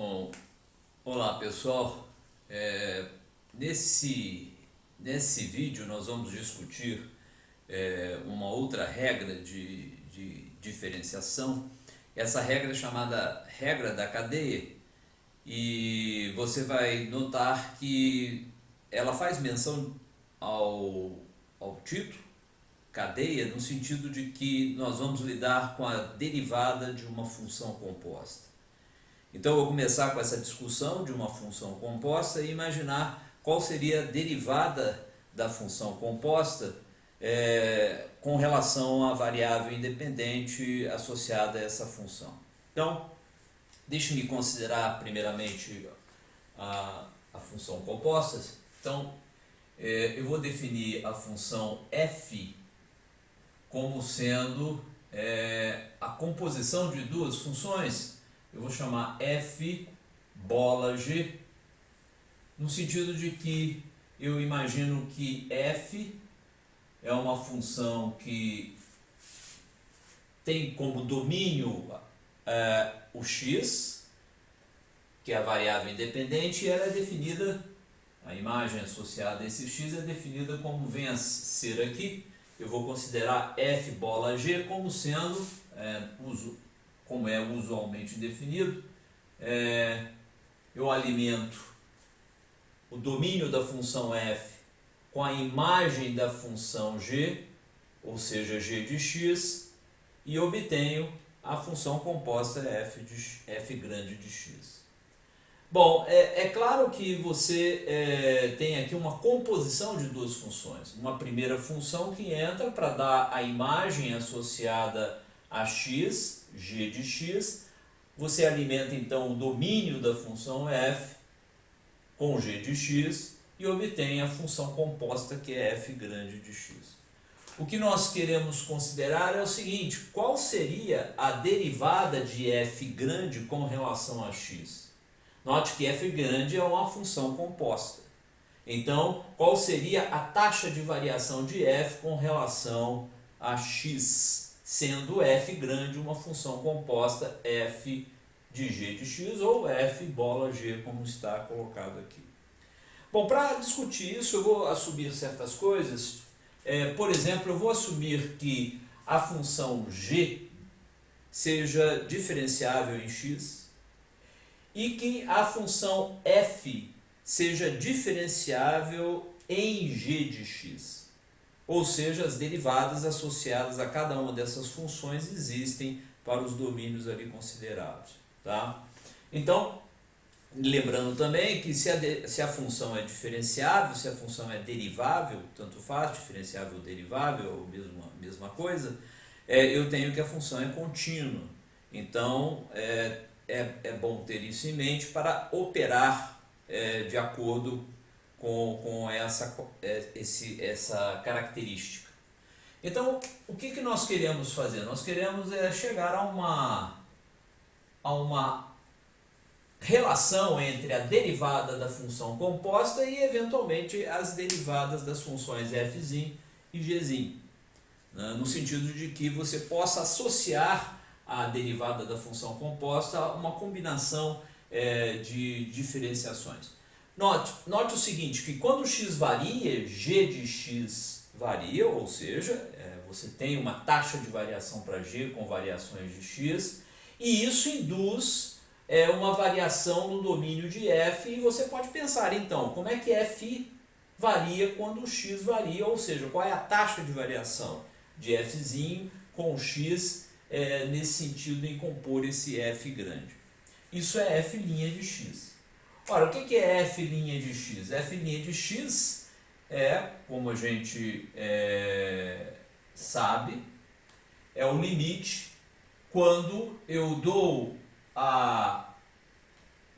Bom, olá pessoal, nesse vídeo nós vamos discutir uma outra regra de diferenciação. Essa regra é chamada regra da cadeia e você vai notar que ela faz menção ao título, cadeia, no sentido de que nós vamos lidar com a derivada de uma função composta. Então eu vou começar com essa discussão de uma função composta e imaginar qual seria a derivada da função composta com relação à variável independente associada a essa função. Então, deixe-me considerar primeiramente a função composta. Então, eu vou definir a função f como sendo a composição de duas funções. Eu vou chamar f bola g, no sentido de que eu imagino que f é uma função que tem como domínio o x, que é a variável independente, e ela é definida, a imagem associada a esse x é definida como vem a ser aqui. Eu vou considerar f bola g como sendo, como é usualmente definido, eu alimento o domínio da função f com a imagem da função g, ou seja, g de x, e obtenho a função composta f grande de x. Bom, é claro que você tem aqui uma composição de duas funções. Uma primeira função que entra para dar a imagem associada a x, g de x. Você alimenta então o domínio da função f com g de x e obtém a função composta que é f grande de x. O que nós queremos considerar é o seguinte: qual seria a derivada de f grande com relação a x? Note que f grande é uma função composta. Então, qual seria a taxa de variação de f com relação a x, sendo f grande uma função composta f de g de x ou f bola g, como está colocado aqui. Bom, para discutir isso eu vou assumir certas coisas. Por exemplo, eu vou assumir que a função g seja diferenciável em x e que a função f seja diferenciável em g de x. Ou seja, as derivadas associadas a cada uma dessas funções existem para os domínios ali considerados. Tá? Então, lembrando também que se a função é diferenciável, se a função é derivável, tanto faz, diferenciável ou derivável, ou mesma coisa, eu tenho que a função é contínua. Então, é bom ter isso em mente para operar de acordo com essa característica. Então, o que nós queremos fazer? Nós queremos chegar a uma relação entre a derivada da função composta e, eventualmente, as derivadas das funções f' e g', né? No sentido de que você possa associar a derivada da função composta a uma combinação de diferenciações. Note o seguinte, que quando x varia, g de x varia, ou seja, você tem uma taxa de variação para g com variações de x, e isso induz uma variação no domínio de f, e você pode pensar então, como é que f varia quando o x varia, ou seja, qual é a taxa de variação de f' com x nesse sentido em compor esse f grande. Isso é f' de x. Ora, o que é f' de x? F' de x como a gente sabe, é o limite quando eu dou a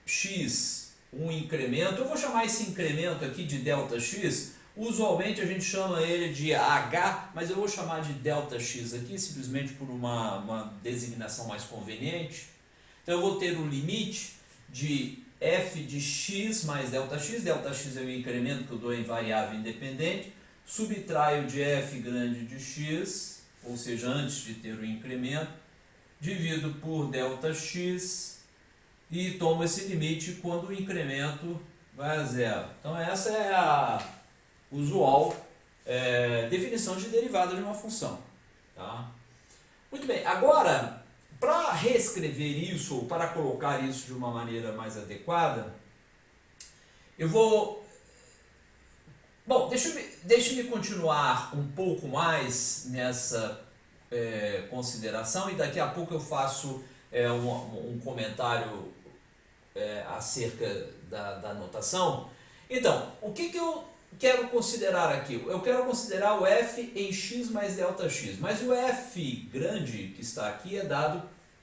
x um incremento. Eu vou chamar esse incremento aqui de ΔX. Usualmente a gente chama ele de h, mas eu vou chamar de ΔX aqui, simplesmente por uma designação mais conveniente. Então eu vou ter o limite de f de x mais ΔX. ΔX é o incremento que eu dou em variável independente. Subtraio de f grande de x, ou seja, antes de ter o incremento, divido por ΔX e tomo esse limite quando o incremento vai a zero. Então essa é a usual definição de derivada de uma função. Tá? Muito bem, agora, para reescrever isso, ou para colocar isso de uma maneira mais adequada, eu vou... Bom, deixa-me continuar um pouco mais nessa consideração, e daqui a pouco eu faço um comentário acerca da notação. Então, o que eu quero considerar aqui? Eu quero considerar o f em x mais delta x, mas o f grande que está aqui é dado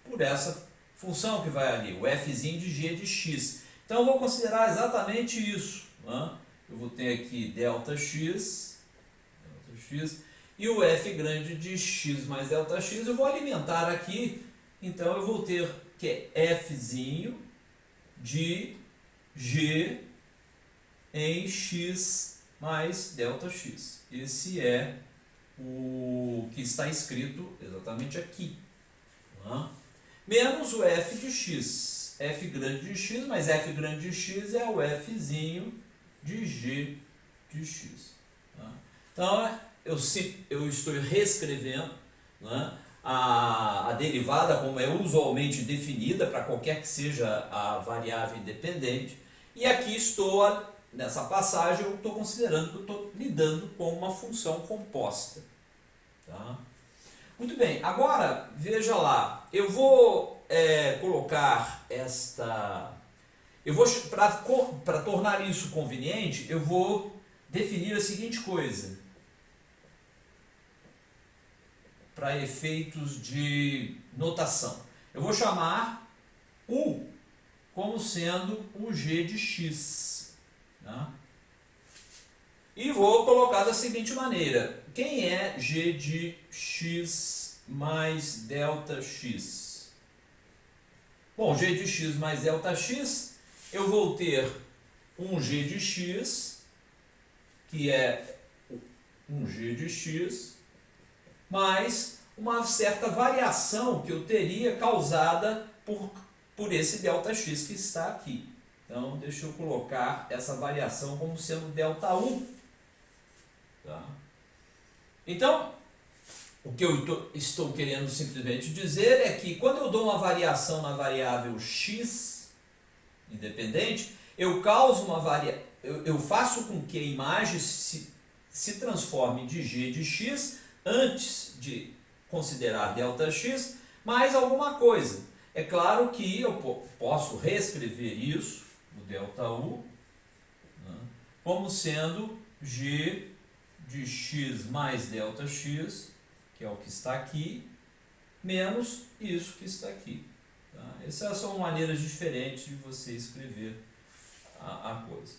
por essa função que vai ali, o fzinho de g de x. Então eu vou considerar exatamente isso, né? Eu vou ter aqui delta x, e o f grande de x mais delta x eu vou alimentar aqui, então eu vou ter que é fzinho de g em x mais delta x. Esse é o que está escrito exatamente aqui. Né? Menos o f de x. F grande de x, mas f grande de x é o fzinho de g de x. Né? Então, eu estou reescrevendo, né, a derivada como é usualmente definida para qualquer que seja a variável independente. E aqui nessa passagem, eu estou considerando que eu estou lidando com uma função composta. Tá? Muito bem, agora veja lá, eu vou colocar esta... Para tornar isso conveniente, eu vou definir a seguinte coisa. Para efeitos de notação. Eu vou chamar U como sendo o g de x. Né? E vou colocar da seguinte maneira. Quem é g de x mais delta x? Bom, g de x mais delta x, eu vou ter um g de x, que é um g de x, mais uma certa variação que eu teria causada por esse ΔX que está aqui. Então, deixa eu colocar essa variação como sendo ΔU. Tá? Então, o que eu estou querendo simplesmente dizer é que quando eu dou uma variação na variável x independente, eu faço com que a imagem se transforme de g de x antes de considerar ΔX mais alguma coisa. É claro que eu posso reescrever isso, o ΔU, né, como sendo g de x mais ΔX, que é o que está aqui, menos isso que está aqui. Tá? Essas são maneiras diferentes de você escrever a coisa.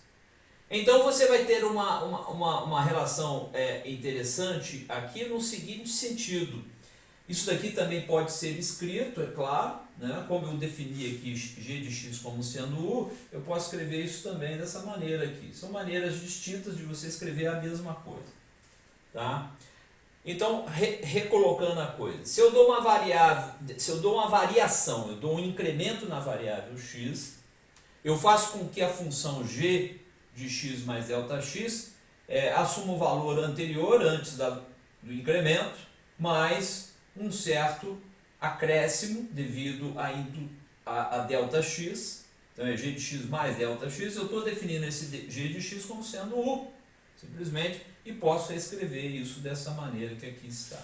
Então você vai ter uma relação interessante aqui no seguinte sentido. Isso daqui também pode ser escrito, é claro, né? Como eu defini aqui g de x como sendo u, eu posso escrever isso também dessa maneira aqui. São maneiras distintas de você escrever a mesma coisa. Tá? Então, recolocando a coisa, se eu dou uma variação, eu dou um incremento na variável x, eu faço com que a função g de x mais ΔX assuma o valor anterior, antes do incremento, mais um certo acréscimo devido a ΔX, então é g de x mais ΔX, eu estou definindo esse g de x como sendo u, simplesmente, e posso escrever isso dessa maneira que aqui está.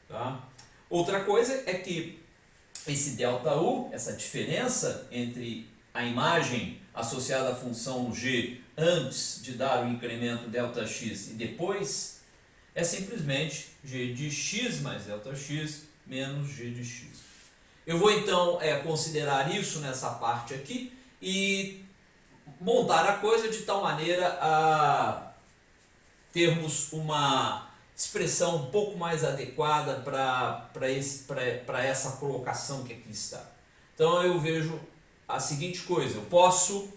Tá? Outra coisa é que esse ΔU, essa diferença entre a imagem associada à função g antes de dar o incremento ΔX e depois, é simplesmente g de x mais ΔX menos g de x. Eu vou então considerar isso nessa parte aqui e montar a coisa de tal maneira a termos uma expressão um pouco mais adequada para essa colocação que aqui está. Então eu vejo a seguinte coisa, eu posso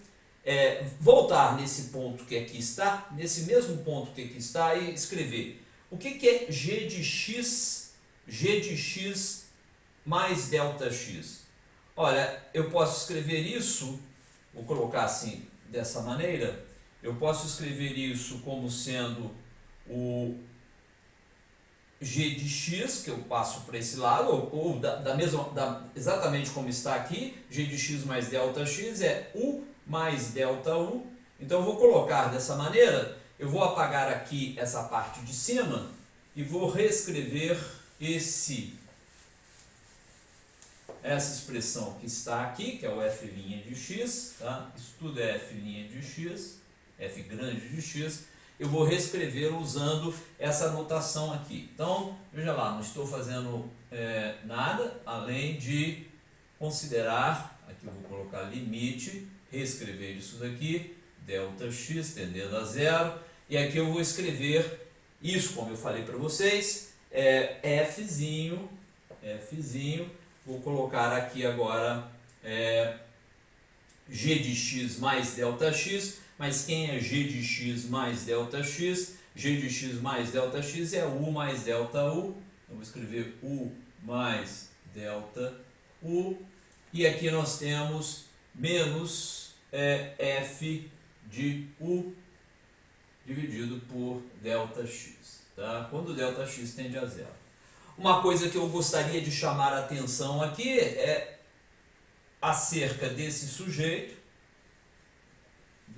voltar nesse ponto que aqui está, nesse mesmo ponto que aqui está, e escrever o que é g de x mais ΔX. Olha, eu posso escrever isso, vou colocar assim, dessa maneira, eu posso escrever isso como sendo o g de x, que eu passo para esse lado, ou exatamente como está aqui, g de x mais delta x é u mais delta u. Então eu vou colocar dessa maneira, eu vou apagar aqui essa parte de cima e vou reescrever essa expressão que está aqui, que é o f' de x, tá? Isso tudo é f' de x, f grande de x. Eu vou reescrever usando essa notação aqui. Então, veja lá, não estou fazendo nada além de considerar, aqui eu vou colocar limite, reescrever isso daqui, delta x tendendo a zero, e aqui eu vou escrever isso, como eu falei para vocês, fzinho, vou colocar aqui agora g de x mais delta x, mas quem é g de x mais delta x? G de x mais delta x é u mais delta u. Então, vou escrever u mais delta u. E aqui nós temos menos f de u dividido por delta x. Tá? Quando delta x tende a zero. Uma coisa que eu gostaria de chamar a atenção aqui é acerca desse sujeito,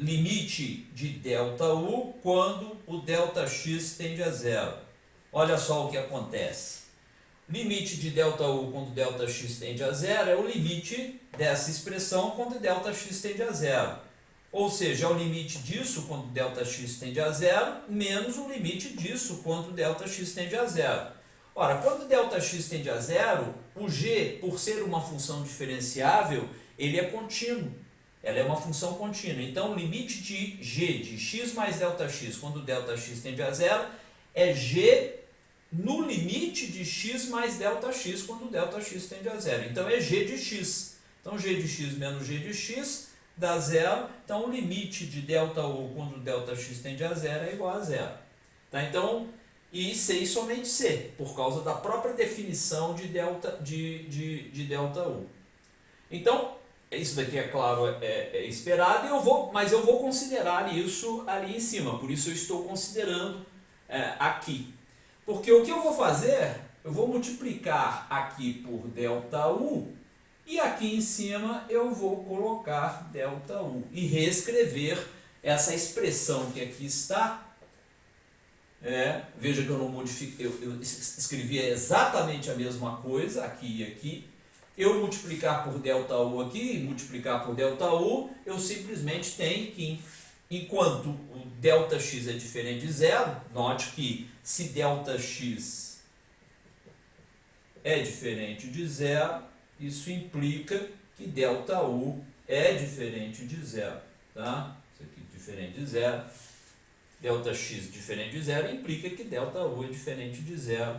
limite de delta u quando o delta x tende a zero. Olha só o que acontece. Limite de delta u quando delta x tende a zero é o limite dessa expressão quando delta x tende a zero. Ou seja, é o limite disso quando delta x tende a zero menos o limite disso quando delta x tende a zero. Ora, quando delta x tende a zero, o g, por ser uma função diferenciável, ele é contínuo. Ela é uma função contínua. Então, o limite de g de x mais delta x quando delta x tende a zero é g no limite de x mais delta x quando delta x tende a zero. Então, é g de x. Então, g de x menos g de x dá zero. Então, o limite de delta u quando delta x tende a zero é igual a zero. Tá? Então, e C e somente C, por causa da própria definição de delta u. Então, isso daqui, é claro, é esperado, mas eu vou considerar isso ali em cima, por isso eu estou considerando aqui. Porque o que eu vou fazer, eu vou multiplicar aqui por delta U, e aqui em cima eu vou colocar delta U, e reescrever essa expressão que aqui está. Veja que eu não modifiquei, eu escrevi exatamente a mesma coisa, aqui e aqui. Eu multiplicar por delta U aqui, multiplicar por delta U, eu simplesmente tenho que, enquanto o delta x é diferente de zero, note que se delta x é diferente de zero, isso implica que delta U é diferente de zero. Tá? Isso aqui é diferente de zero. Delta x diferente de zero implica que delta U é diferente de zero.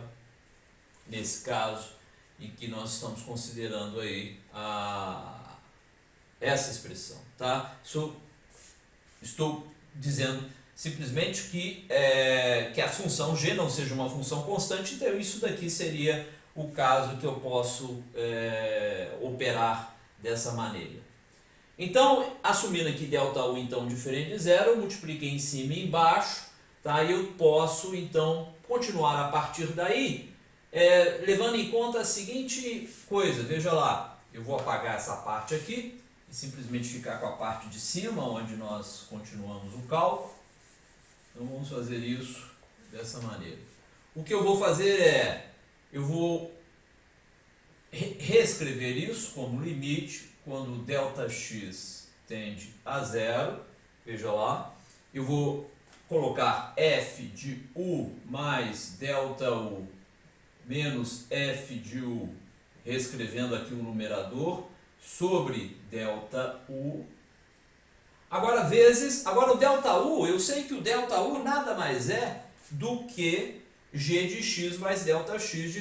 Nesse caso, em que nós estamos considerando aí essa expressão, tá? Estou dizendo simplesmente que a função g não seja uma função constante, então isso daqui seria o caso que eu posso operar dessa maneira. Então, assumindo aqui delta U então diferente de zero, eu multipliquei em cima e embaixo, tá? E eu posso então continuar a partir daí, levando em conta a seguinte coisa, veja lá, eu vou apagar essa parte aqui e simplesmente ficar com a parte de cima, onde nós continuamos o cálculo. Então vamos fazer isso dessa maneira. O que eu vou fazer eu vou reescrever isso como limite quando delta x tende a zero, veja lá, eu vou colocar f de u mais delta u menos f de u, reescrevendo aqui o numerador, sobre delta u. Agora o delta u, eu sei que o delta u nada mais é do que g de x mais delta x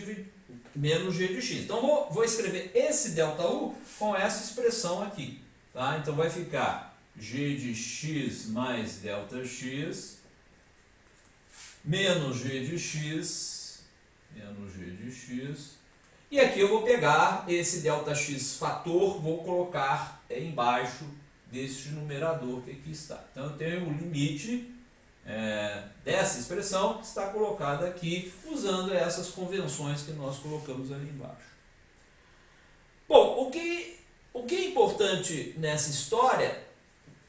menos g de x. Então vou escrever esse delta u com essa expressão aqui. Tá? Então vai ficar g de x mais delta x menos g de x E aqui eu vou pegar esse ΔX fator, vou colocar embaixo deste numerador que aqui está. Então eu tenho o limite dessa expressão que está colocada aqui, usando essas convenções que nós colocamos ali embaixo. Bom, o que é importante nessa história,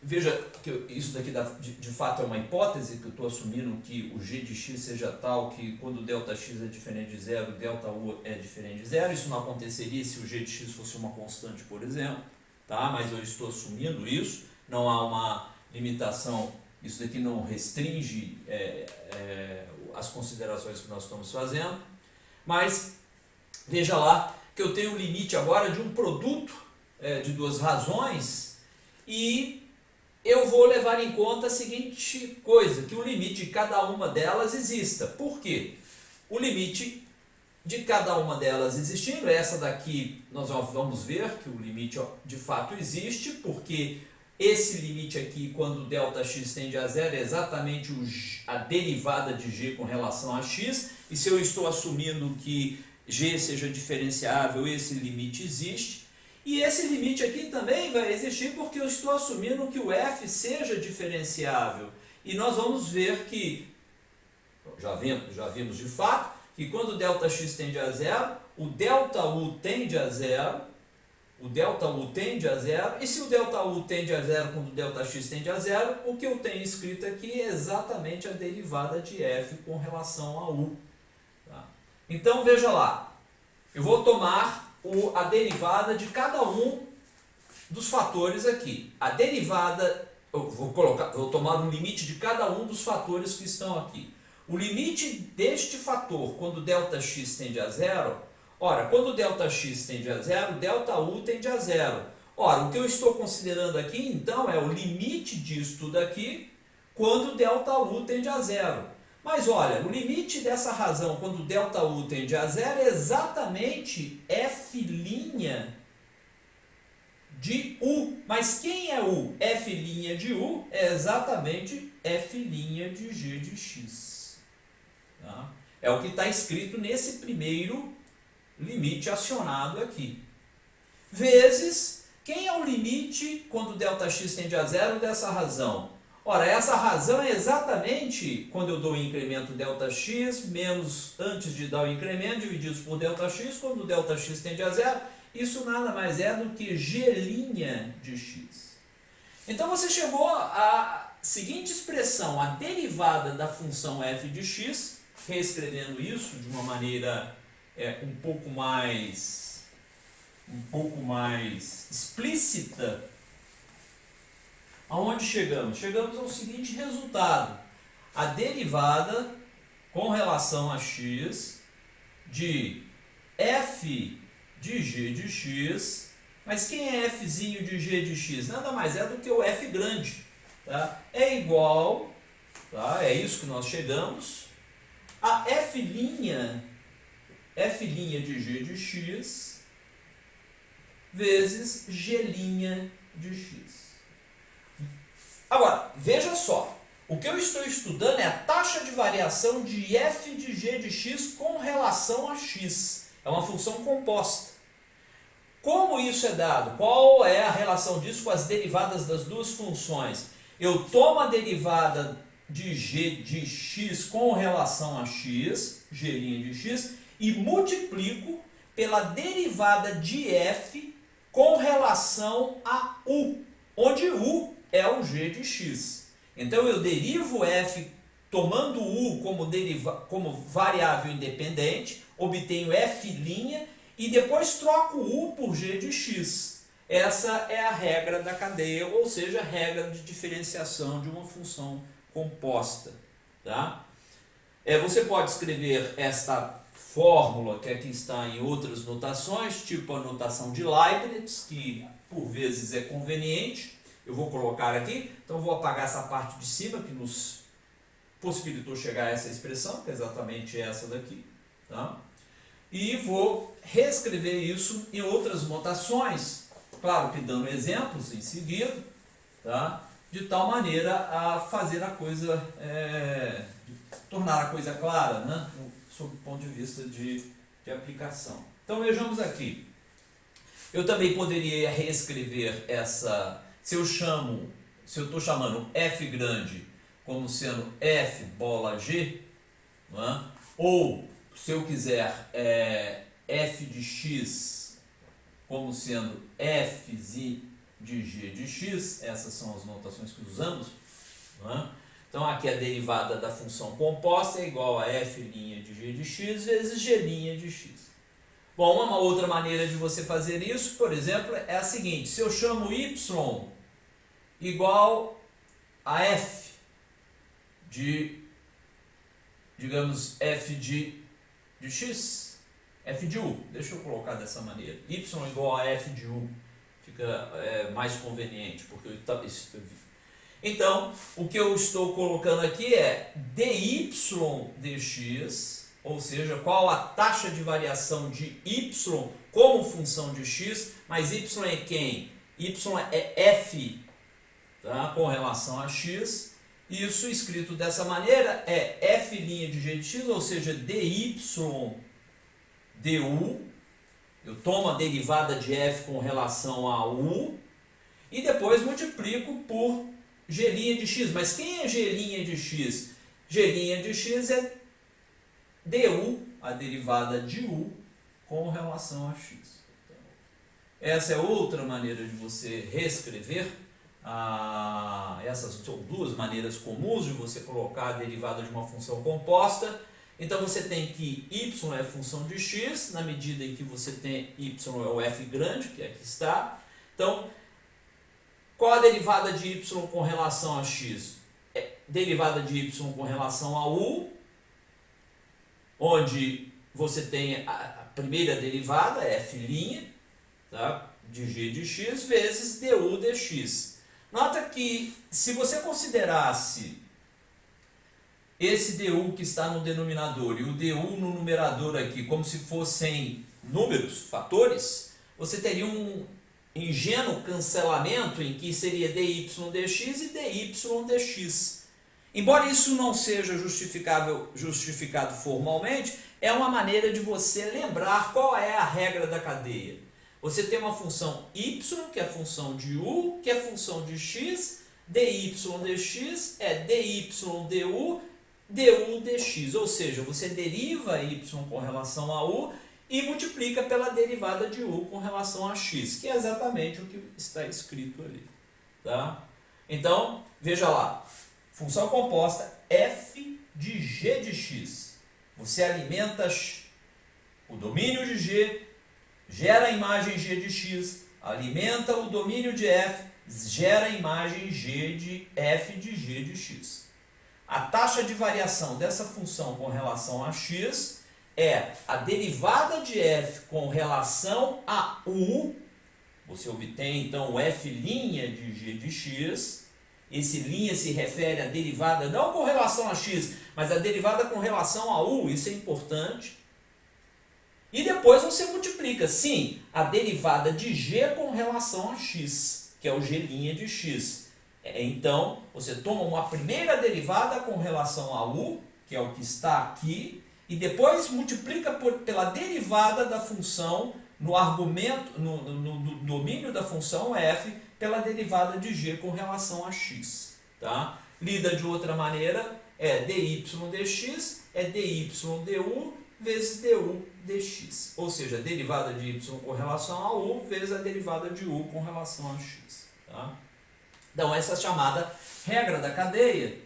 veja que isso daqui de fato é uma hipótese, que eu estou assumindo que o g de x seja tal que quando ΔX é diferente de zero, ΔU é diferente de zero. Isso não aconteceria se o g de x fosse uma constante, por exemplo, tá? Mas eu estou assumindo isso, não há uma limitação, isso daqui não restringe as considerações que nós estamos fazendo, mas veja lá que eu tenho o limite agora de um produto de duas razões e eu vou levar em conta a seguinte coisa, que o limite de cada uma delas exista. Por quê? O limite de cada uma delas existindo, essa daqui nós vamos ver que o limite de fato existe, porque esse limite aqui, quando ΔX tende a zero, é exatamente a derivada de g com relação a x, e se eu estou assumindo que g seja diferenciável, esse limite existe. E esse limite aqui também vai existir porque eu estou assumindo que o f seja diferenciável. E nós vamos ver que, já vimos de fato, que quando ΔX tende a zero, o ΔU tende a zero, e se o ΔU tende a zero quando o ΔX tende a zero, o que eu tenho escrito aqui é exatamente a derivada de f com relação a u. Tá? Então veja lá, eu vou tomar a derivada de cada um dos fatores aqui. A derivada, eu vou tomar um limite de cada um dos fatores que estão aqui. O limite deste fator, quando ΔX tende a zero, ora, quando ΔX tende a zero, ΔU tende a zero. Ora, o que eu estou considerando aqui, então, é o limite disto daqui, quando ΔU tende a zero. Mas olha, o limite dessa razão, quando ΔU tende a zero, é exatamente f' de u. Mas quem é u? F' de u é exatamente f' de g de x. Tá? É o que está escrito nesse primeiro limite acionado aqui. Vezes, quem é o limite quando ΔX tende a zero dessa razão? Ora, essa razão é exatamente quando eu dou o incremento ΔX, menos antes de dar o incremento, divididos por ΔX, quando o ΔX tende a zero, isso nada mais é do que g' de x. Então você chegou à seguinte expressão, a derivada da função f de x, reescrevendo isso de uma maneira um pouco mais explícita. Aonde chegamos? Chegamos ao seguinte resultado. A derivada com relação a x de f de g de x. Mas quem é fzinho de g de x? Nada mais é do que o f grande. Tá? É igual, tá? É isso que nós chegamos, a f' de g de x vezes g' de x. Agora, veja só, o que eu estou estudando é a taxa de variação de f de g de x com relação a x. É uma função composta. Como isso é dado? Qual é a relação disso com as derivadas das duas funções? Eu tomo a derivada de g de x com relação a x, g' de x, e multiplico pela derivada de f com relação a u, onde u é o g de x. Então eu derivo f tomando u como variável independente, obtenho f' e depois troco u por g de x. Essa é a regra da cadeia, ou seja, a regra de diferenciação de uma função composta. Tá? Você pode escrever esta fórmula, que aqui está em outras notações, tipo a notação de Leibniz, que por vezes é conveniente. Eu vou colocar aqui, então vou apagar essa parte de cima que nos possibilitou chegar a essa expressão, que é exatamente essa daqui. Tá? E vou reescrever isso em outras notações, claro que dando exemplos em seguida, tá? De tal maneira a fazer a coisa, tornar a coisa clara, né? Sob o ponto de vista de aplicação. Então vejamos aqui. Eu também poderia reescrever essa, se eu estou chamando f grande como sendo f bola g, não é? Ou se eu quiser f de x como sendo f de g de x, essas são as notações que usamos, não é? Então aqui a derivada da função composta é igual a f' de g de x vezes g' de x. Bom, uma outra maneira de você fazer isso, por exemplo, é a seguinte: se eu chamo y igual a f de, digamos, f de x, f de u, deixa eu colocar dessa maneira, y igual a f de u, fica mais conveniente, porque então, o que eu estou colocando aqui é dy dx, ou seja, qual a taxa de variação de y como função de x, mas y é quem? Y é f, tá? Com relação a x. Isso escrito dessa maneira é f' de g de x, ou seja, dy du. Eu tomo a derivada de f com relação a u e depois multiplico por g' de x. Mas quem é g' de x? G' de x é du, a derivada de u com relação a x. Essa é outra maneira de você reescrever. Essas são duas maneiras comuns de você colocar a derivada de uma função composta. Então você tem que y é função de x, na medida em que você tem y é o f grande, que aqui está. Então, qual a derivada de y com relação a x? Derivada de y com relação a u, onde você tem a primeira derivada, f', tá? De g de x, vezes du dx. Nota que, se você considerasse esse du que está no denominador e o du no numerador aqui como se fossem números, fatores, você teria um ingênuo cancelamento em que seria dy dx e dy dx. Embora isso não seja justificado formalmente, é uma maneira de você lembrar qual é a regra da cadeia. Você tem uma função y, que é a função de u, que é a função de x, dy dx é dy du, du dx, ou seja, você deriva y com relação a u e multiplica pela derivada de u com relação a x, que é exatamente o que está escrito ali. Tá? Então, veja lá. Função composta f de g de x. Você alimenta o domínio de g, gera a imagem g de x, alimenta o domínio de f, gera a imagem f de g de x. A taxa de variação dessa função com relação a x é a derivada de f com relação a u. Você obtém então o f' de g de x. Esse linha se refere à derivada não com relação a x, mas a derivada com relação a u, isso é importante. E depois você multiplica, sim, a derivada de g com relação a x, que é o g' de x. Então, você toma uma primeira derivada com relação a u, que é o que está aqui, e depois multiplica pela derivada da função no argumento, no domínio da função f, pela derivada de g com relação a x. Tá? Lida de outra maneira, é dy dx, é dy du vezes du dx. Ou seja, a derivada de y com relação a u vezes a derivada de u com relação a x. Tá? Então, essa é a chamada regra da cadeia,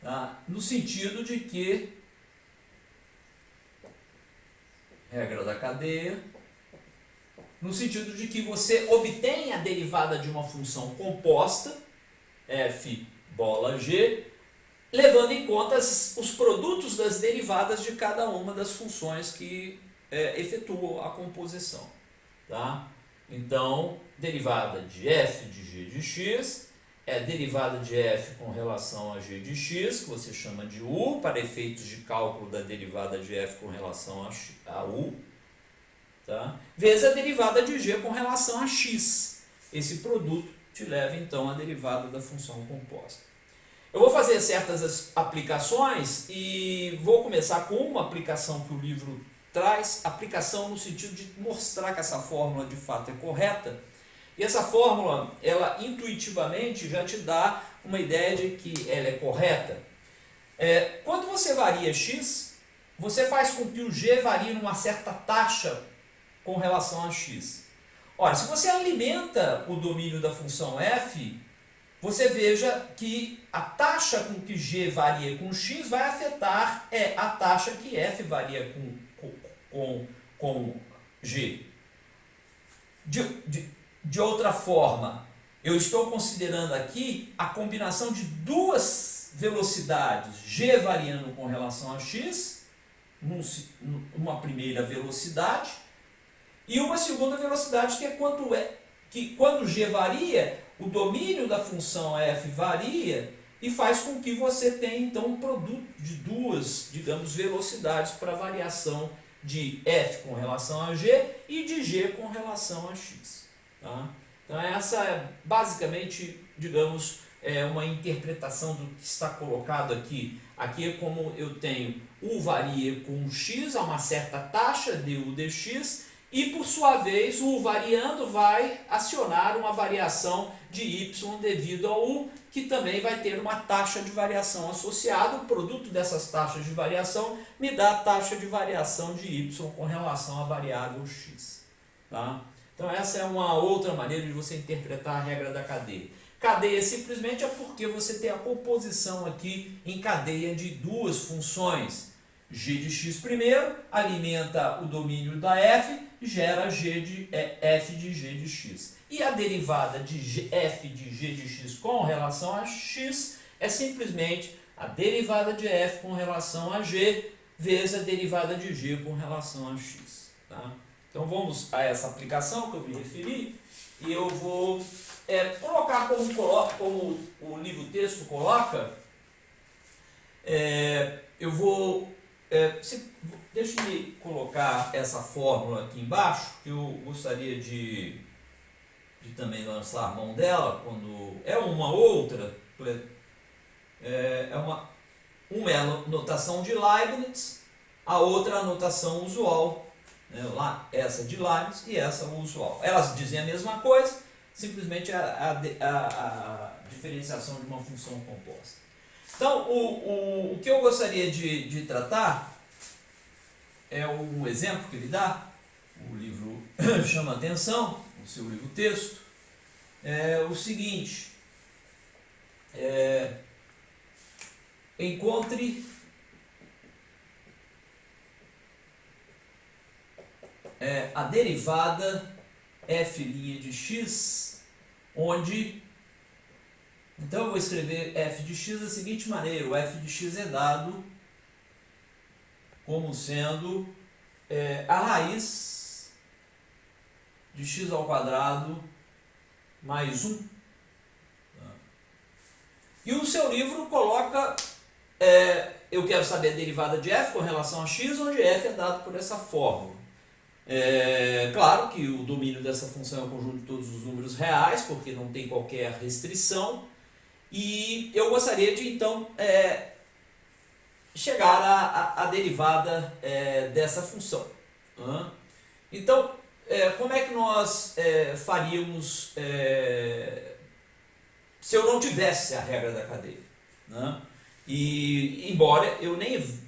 tá? No sentido de que no sentido de que você obtém a derivada de uma função composta, f bola g, levando em conta os produtos das derivadas de cada uma das funções que efetuam a composição. Tá? Então, derivada de f de g de x é derivada de f com relação a g de x, que você chama de u, para efeitos de cálculo da derivada de f com relação a u. Tá? Vezes a derivada de g com relação a x. Esse produto te leva então à derivada da função composta. Eu vou fazer certas aplicações e vou começar com uma aplicação que o livro traz aplicação no sentido de mostrar que essa fórmula de fato é correta. E essa fórmula, ela intuitivamente já te dá uma ideia de que ela é correta. Quando você varia x, você faz com que o g varie numa certa taxa com relação a x. Ora, se você alimenta o domínio da função f, você veja que a taxa com que g varia com x vai afetar a taxa que f varia com g. De outra forma, eu estou considerando aqui a combinação de duas velocidades, g variando com relação a x, uma primeira velocidade, e uma segunda velocidade que quando g varia, o domínio da função f varia e faz com que você tenha então um produto de duas, digamos, velocidades para variação de f com relação a g e de g com relação a x. Tá? Então essa é basicamente, digamos, uma interpretação do que está colocado aqui. Aqui é como eu tenho u varia com x a uma certa taxa, du dx, e por sua vez o u variando vai acionar uma variação de y devido ao u, que também vai ter uma taxa de variação associada. O produto dessas taxas de variação me dá a taxa de variação de y com relação à variável x. Tá? Então essa é uma outra maneira de você interpretar a regra da cadeia. Cadeia simplesmente é porque você tem a composição aqui em cadeia de duas funções. G de x primeiro alimenta o domínio da f, gera f de g de x. E a derivada de f de g de x com relação a x é simplesmente a derivada de f com relação a g vezes a derivada de g com relação a x. Tá? Então vamos a essa aplicação que eu me referi e eu vou colocar como o livro texto coloca. Eu vou deixa eu colocar essa fórmula aqui embaixo, que eu gostaria de também lançar a mão dela quando é uma outra. Uma é a notação de Leibniz, a outra é a notação usual. Essa de Leibniz e essa usual. Elas dizem a mesma coisa, simplesmente a diferenciação de uma função composta. Então, o que eu gostaria de tratar é um exemplo que ele dá, o livro chama atenção, o seu livro texto, é o seguinte: encontre a derivada f' de x, onde, então eu vou escrever f de x da seguinte maneira: o f de x é dado como sendo a raiz de x ao quadrado mais 1. E o seu livro coloca, eu quero saber a derivada de f com relação a x, onde f é dado por essa fórmula. Claro que o domínio dessa função é o conjunto de todos os números reais, porque não tem qualquer restrição. E eu gostaria de, então, chegar à derivada dessa função. Então, como é que nós faríamos se eu não tivesse a regra da cadeia? E, embora eu nem...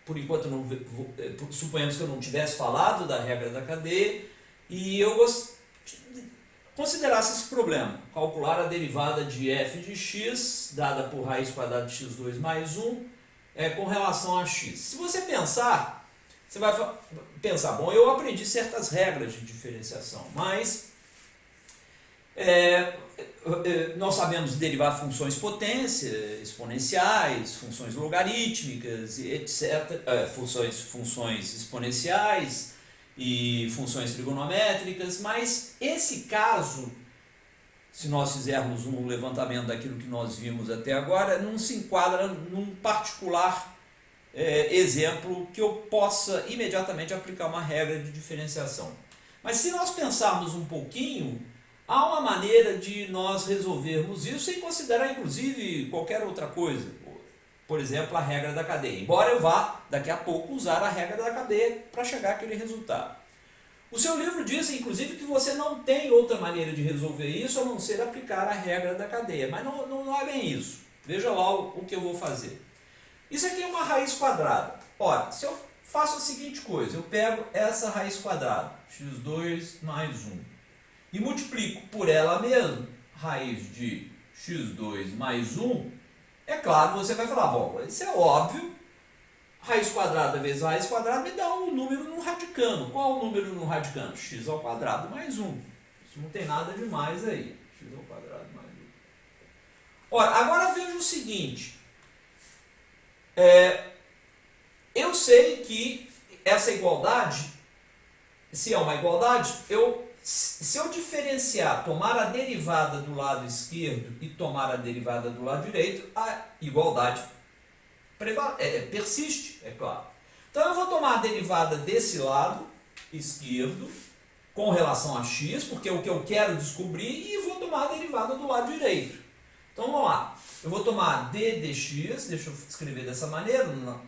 Por enquanto, suponhamos que eu não tivesse falado da regra da cadeia, e eu considerasse esse problema, calcular a derivada de f de x, dada por raiz quadrada de x2 mais 1, com relação a x. Se você pensar, você vai pensar, bom, eu aprendi certas regras de diferenciação, mas nós sabemos derivar funções potência, exponenciais, funções logarítmicas, etc., funções exponenciais e funções trigonométricas, mas esse caso, se nós fizermos um levantamento daquilo que nós vimos até agora, não se enquadra num particular exemplo que eu possa imediatamente aplicar uma regra de diferenciação. Mas se nós pensarmos um pouquinho, há uma maneira de nós resolvermos isso sem considerar, inclusive, qualquer outra coisa. por exemplo, a regra da cadeia. Embora eu vá, daqui a pouco, usar a regra da cadeia para chegar àquele resultado. O seu livro diz, inclusive, que você não tem outra maneira de resolver isso a não ser aplicar a regra da cadeia. Mas não é bem isso. Veja lá o que eu vou fazer. Isso aqui é uma raiz quadrada. Ora, se eu faço a seguinte coisa, eu pego essa raiz quadrada, x2 mais 1, e multiplico por ela mesma, raiz de x2 mais 1, é claro, você vai falar, bom, isso é óbvio, raiz quadrada vezes raiz quadrada me dá um número no radicando. Qual o número no radicando? X ao quadrado mais 1. Isso não tem nada demais aí. X ao quadrado mais 1. Ora, agora veja o seguinte. Eu sei que essa igualdade, se é uma igualdade, se eu diferenciar, tomar a derivada do lado esquerdo e tomar a derivada do lado direito, a igualdade persiste, é claro. Então eu vou tomar a derivada desse lado esquerdo com relação a x, porque é o que eu quero descobrir, e vou tomar a derivada do lado direito. Então vamos lá. Eu vou tomar d dx, deixa eu escrever dessa maneira, na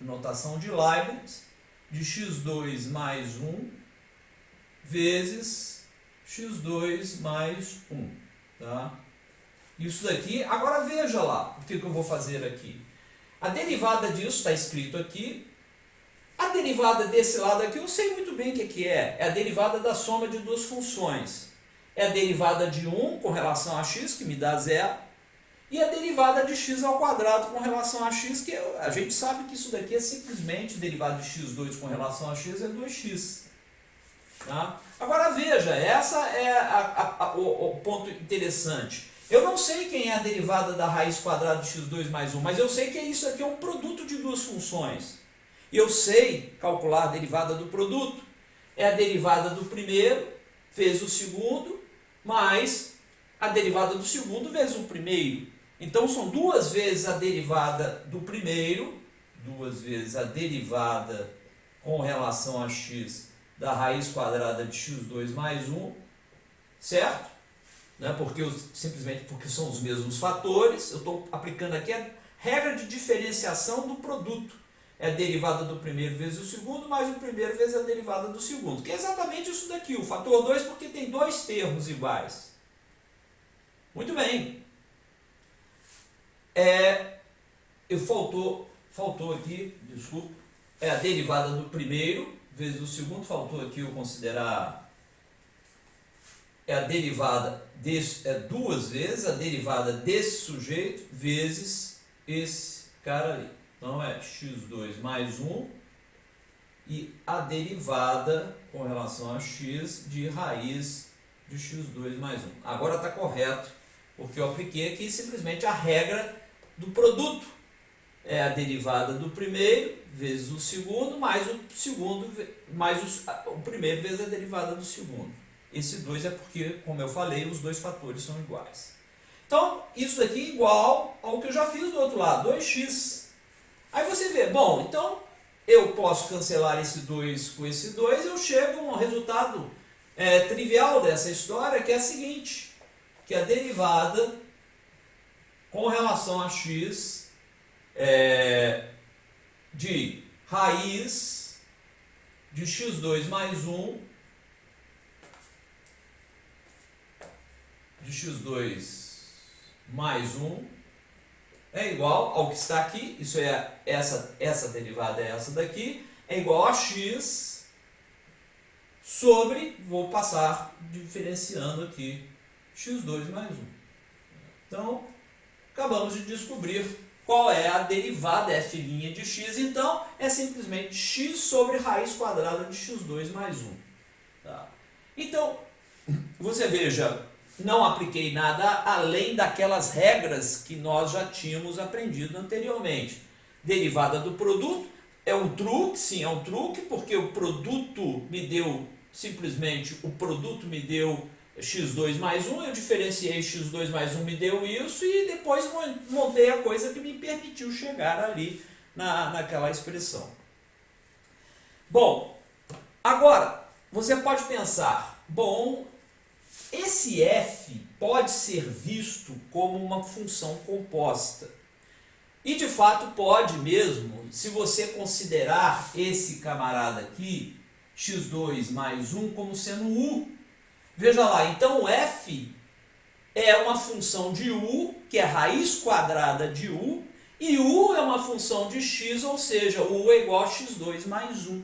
notação de Leibniz, de x2 mais 1 vezes x2 mais 1. Tá? Isso daqui, agora veja lá o que eu vou fazer aqui. A derivada disso está escrito aqui. A derivada desse lado aqui eu sei muito bem o que é. É a derivada da soma de duas funções. É a derivada de 1 com relação a x, que me dá 0. E a derivada de x ao quadrado com relação a x, que a gente sabe que isso daqui é simplesmente derivada de x2 com relação a x é 2x. Tá? Agora veja, essa é o ponto interessante. Eu não sei quem é a derivada da raiz quadrada de x2 mais 1, mas eu sei que isso aqui é um produto de duas funções. E eu sei calcular a derivada do produto. É a derivada do primeiro vezes o segundo, mais a derivada do segundo vezes o primeiro. Então são duas vezes a derivada do primeiro, duas vezes a derivada com relação a x da raiz quadrada de x2 mais 1, certo? Simplesmente porque são os mesmos fatores, eu estou aplicando aqui a regra de diferenciação do produto. É a derivada do primeiro vezes o segundo, mais o primeiro vezes a derivada do segundo. Que é exatamente isso daqui, o fator 2, porque tem dois termos iguais. Muito bem. Faltou aqui, desculpa, é a derivada do primeiro vezes o segundo, faltou aqui eu considerar, é a derivada duas vezes a derivada desse sujeito vezes esse cara ali. Então é x2 mais 1 e a derivada com relação a x de raiz de x2 mais 1. Agora está correto, porque eu apliquei aqui simplesmente a regra do produto. É a derivada do primeiro vezes o segundo, mais o segundo, mais o primeiro vezes a derivada do segundo. Esse 2 é porque, como eu falei, os dois fatores são iguais. Então, isso daqui é igual ao que eu já fiz do outro lado, 2x. Aí você vê, bom, então eu posso cancelar esse 2 com esse 2, eu chego a um resultado trivial dessa história, que é a seguinte, que a derivada com relação a x de raiz de x2 mais 1 de x2 mais 1 é igual ao que está aqui, isso é essa derivada é essa daqui, é igual a x sobre, vou passar diferenciando aqui, x2 mais 1. Então, acabamos de descobrir qual é a derivada f' de x, então é simplesmente x sobre raiz quadrada de x2 mais 1. Tá? Então, você veja, não apliquei nada além daquelas regras que nós já tínhamos aprendido anteriormente. Derivada do produto é um truque, sim, é um truque, porque o produto me deu, simplesmente, o produto me deu x2 mais 1, eu diferenciei x2 mais 1, me deu isso, e depois montei a coisa que me permitiu chegar ali naquela expressão. Bom, agora, você pode pensar, bom, esse f pode ser visto como uma função composta. E de fato pode mesmo, se você considerar esse camarada aqui, x2 mais 1, como sendo u. Veja lá, então o f é uma função de u, que é raiz quadrada de u, e u é uma função de x, ou seja, u é igual a x2 mais 1.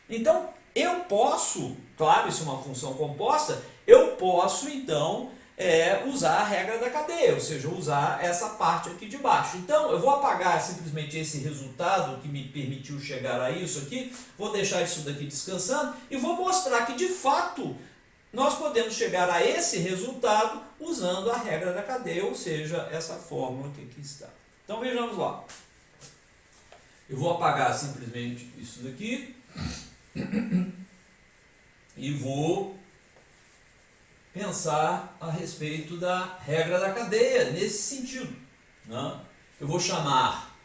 Então, eu posso, claro, isso é uma função composta, eu posso então usar a regra da cadeia, ou seja, usar essa parte aqui de baixo. Então, eu vou apagar simplesmente esse resultado que me permitiu chegar a isso aqui, vou deixar isso daqui descansando e vou mostrar que de fato nós podemos chegar a esse resultado usando a regra da cadeia, ou seja, essa fórmula que aqui está. Então vejamos lá. Eu vou apagar simplesmente isso daqui e vou pensar a respeito da regra da cadeia nesse sentido, né? Eu vou chamar,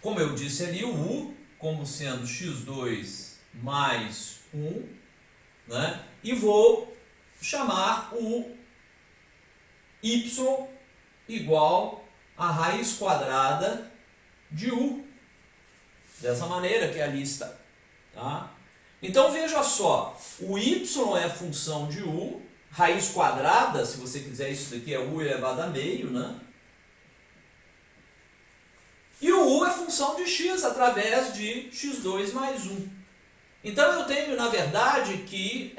como eu disse ali, o u como sendo x2 mais 1, né? E vou chamar o y igual a raiz quadrada de u, dessa maneira que ali está, tá? Então veja só, o y é função de u, raiz quadrada, se você quiser, isso daqui é u elevado a meio, né? E o u é função de x através de x2 mais 1. Então eu tenho, na verdade, que,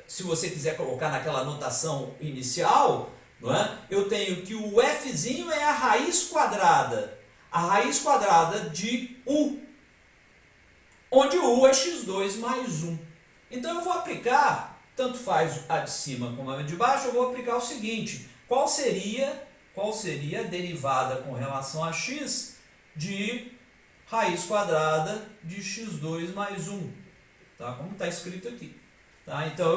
se você quiser colocar naquela notação inicial, não é? Eu tenho que o fzinho é a raiz quadrada de u, onde u é x2 mais 1. Então eu vou aplicar, tanto faz a de cima como a de baixo, eu vou aplicar o seguinte: qual seria a derivada com relação a x de raiz quadrada de x2 mais 1, tá? Como está escrito aqui, tá? Então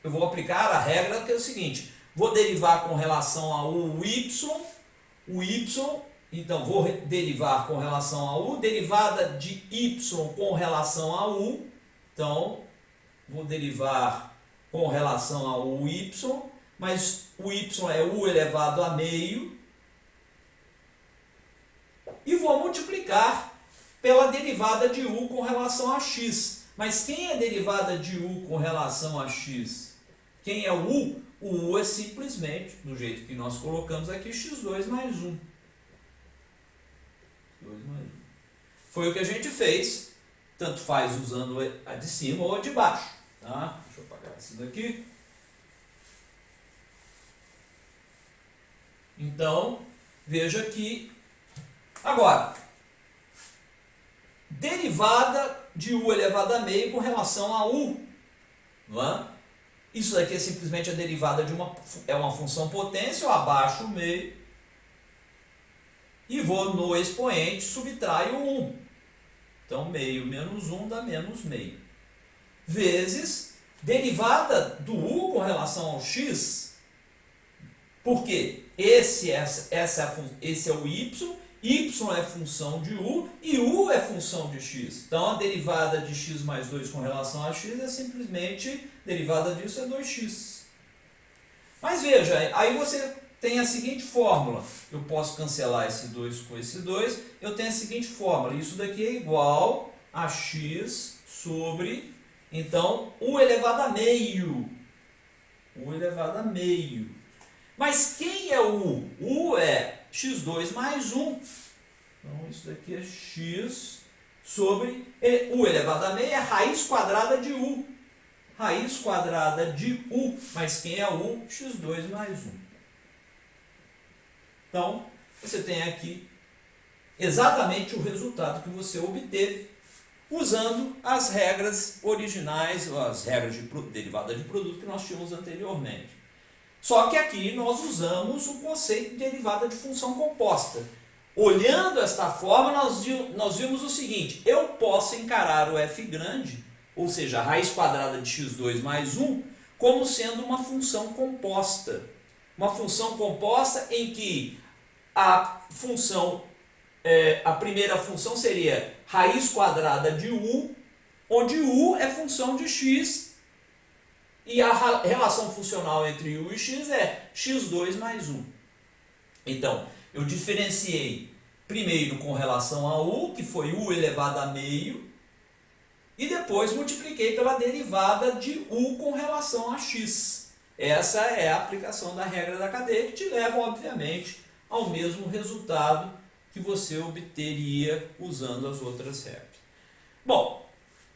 eu vou aplicar a regra que é o seguinte: vou derivar com relação ao y, então vou derivar com relação a u, derivada de y com relação a u, então vou derivar com relação ao y, mas o y é u elevado a meio, e vou multiplicar pela derivada de u com relação a x. Mas quem é a derivada de u com relação a x? Quem é o u? O u é simplesmente, do jeito que nós colocamos aqui, x2 mais 1. Foi o que a gente fez, tanto faz usando a de cima ou a de baixo, tá? Deixa eu apagar isso daqui. Então, veja que, agora, derivada de u elevado a meio com relação a u, não é? Isso daqui é simplesmente a derivada de uma função potência, eu abaixo o meio e vou no expoente subtraio 1. Então, meio menos 1 dá menos meio. Vezes derivada do u com relação ao x. Por quê? Esse é o y é função de u e u é função de x. Então, a derivada de x mais 2 com relação a x é simplesmente, derivada disso é 2x. Mas veja, aí você tem a seguinte fórmula. Eu posso cancelar esse 2 com esse 2. Eu tenho a seguinte fórmula. Isso daqui é igual a x sobre, então, u elevado a meio. U elevado a meio. Mas quem é o u? U é x2 mais 1. Então, isso daqui é x sobre u elevado a meio é raiz quadrada de u. Raiz quadrada de u. Mas quem é o u? x2 mais 1. Então, você tem aqui exatamente o resultado que você obteve usando as regras originais, as regras de derivada de produto que nós tínhamos anteriormente. Só que aqui nós usamos o conceito de derivada de função composta. Olhando esta forma, nós vimos o seguinte: eu posso encarar o f grande, ou seja, a raiz quadrada de x2 mais 1, como sendo uma função composta. Uma função composta em que a primeira função seria raiz quadrada de u, onde u é função de x, e a relação funcional entre u e x é x2 mais 1. Então, eu diferenciei primeiro com relação a u, que foi u elevado a meio, e depois multipliquei pela derivada de u com relação a x. Essa é a aplicação da regra da cadeia, que te leva, obviamente, ao mesmo resultado que você obteria usando as outras regras. Bom,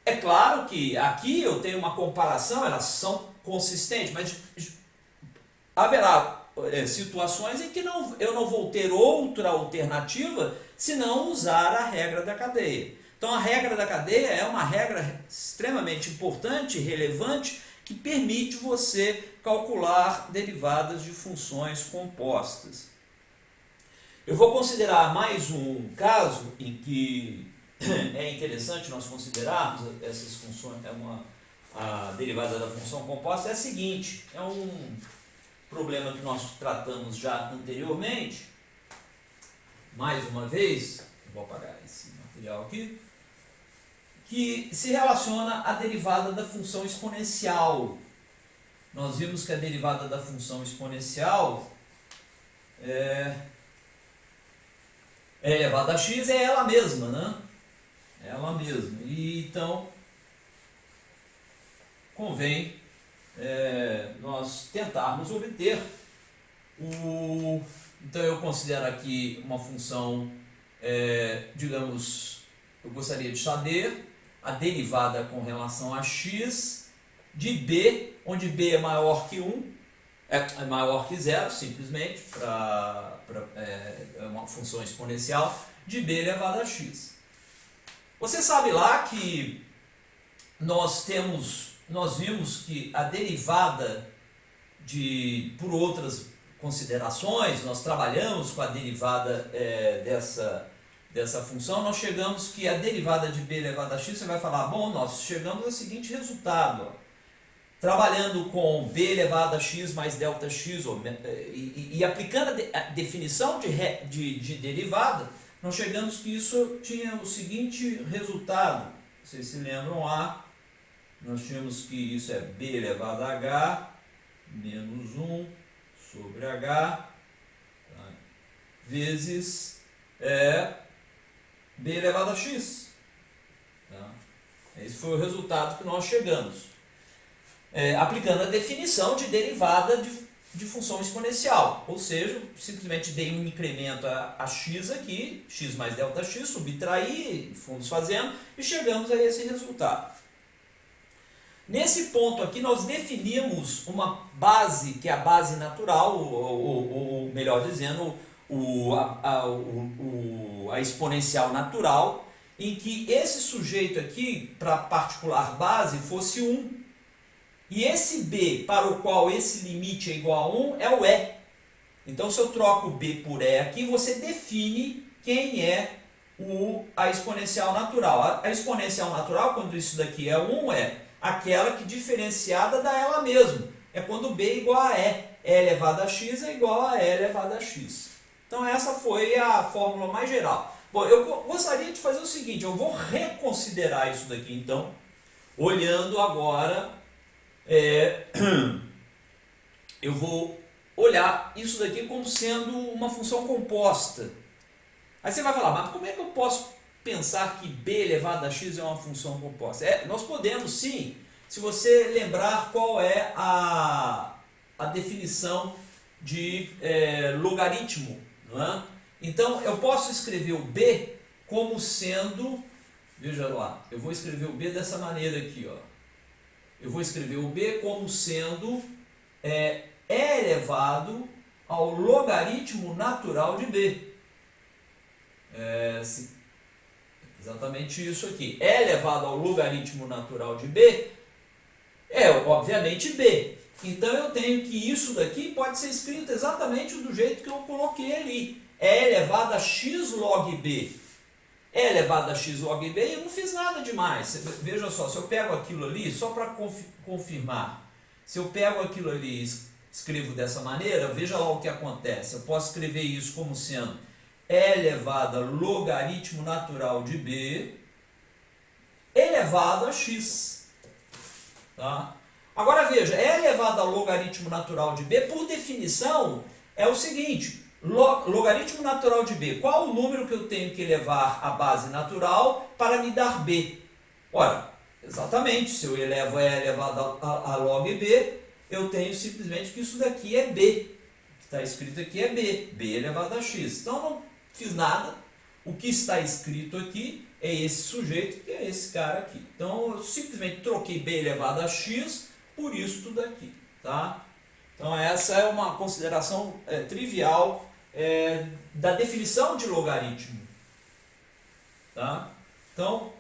é claro que aqui eu tenho uma comparação, elas são consistentes, mas haverá situações em que eu não vou ter outra alternativa senão usar a regra da cadeia. Então a regra da cadeia é uma regra extremamente importante, relevante, que permite você calcular derivadas de funções compostas. Eu vou considerar mais um caso em que é interessante nós considerarmos essas funções, a derivada da função composta é a seguinte, é um problema que nós tratamos já anteriormente, mais uma vez, vou apagar esse material aqui, que se relaciona à derivada da função exponencial. Nós vimos que a derivada da função exponencial é elevada a x, é ela mesma, né? É ela mesma. E então, convém nós tentarmos obter então eu considero aqui uma função, digamos, eu gostaria de saber a derivada com relação a x de b, onde b é maior que 1, é maior que 0, simplesmente, é uma função exponencial, de b elevado a x. Você sabe lá que nós vimos que a derivada por outras considerações, nós trabalhamos com a derivada dessa função, nós chegamos que a derivada de b elevado a x, você vai falar, bom, nós chegamos ao seguinte resultado, ó, trabalhando com b elevado a x mais delta x, e aplicando a definição de derivada, nós chegamos que isso tinha o seguinte resultado, vocês se lembram lá, nós tínhamos que isso é b elevado a h menos 1 sobre h, tá, vezes b elevado a x. Tá? Esse foi o resultado que nós chegamos. Aplicando a definição de derivada de função exponencial. Ou seja, simplesmente dei um incremento a x aqui, x mais delta x, subtraí, fomos fazendo, e chegamos a esse resultado. Nesse ponto aqui, nós definimos uma base, que é a base natural, ou melhor dizendo, a exponencial natural, em que esse sujeito aqui, para particular base, fosse 1. E esse b, para o qual esse limite é igual a 1, é o e. Então, se eu troco b por e aqui, você define quem é a exponencial natural. A exponencial natural, quando isso daqui é 1, é aquela que diferenciada dá ela mesma. É quando b é igual a e. E elevado a x é igual a e elevado a x. Então, essa foi a fórmula mais geral. Bom, eu gostaria de fazer o seguinte, eu vou reconsiderar isso daqui, então, olhando agora... eu vou olhar isso daqui como sendo uma função composta. Aí você vai falar, mas como é que eu posso pensar que b elevado a x é uma função composta? Nós podemos sim, se você lembrar qual é a definição de logaritmo. Não é? Então eu posso escrever o b como sendo, veja lá, eu vou escrever o b dessa maneira aqui, ó. Eu vou escrever o b como sendo e elevado ao logaritmo natural de b. Exatamente isso aqui. E elevado ao logaritmo natural de b é, obviamente, b. Então, eu tenho que isso daqui pode ser escrito exatamente do jeito que eu coloquei ali. E elevado a x log b. E elevado a x log b, eu não fiz nada demais. Veja só, se eu pego aquilo ali, só para confirmar, se eu pego aquilo ali e escrevo dessa maneira, veja lá o que acontece. Eu posso escrever isso como sendo E elevado a logaritmo natural de b elevado a x. Tá? Agora veja, E elevado a logaritmo natural de b, por definição, é o seguinte, Logaritmo natural de b. Qual o número que eu tenho que elevar à base natural para me dar b? Ora, exatamente, se eu elevo e elevado a log b, eu tenho simplesmente que isso daqui é b. O que está escrito aqui é b elevado a x. Então, não fiz nada. O que está escrito aqui é esse sujeito, que é esse cara aqui. Então, eu simplesmente troquei b elevado a x por isso tudo aqui. Tá? Então, essa é uma consideração trivial da definição de logaritmo. Tá? Então,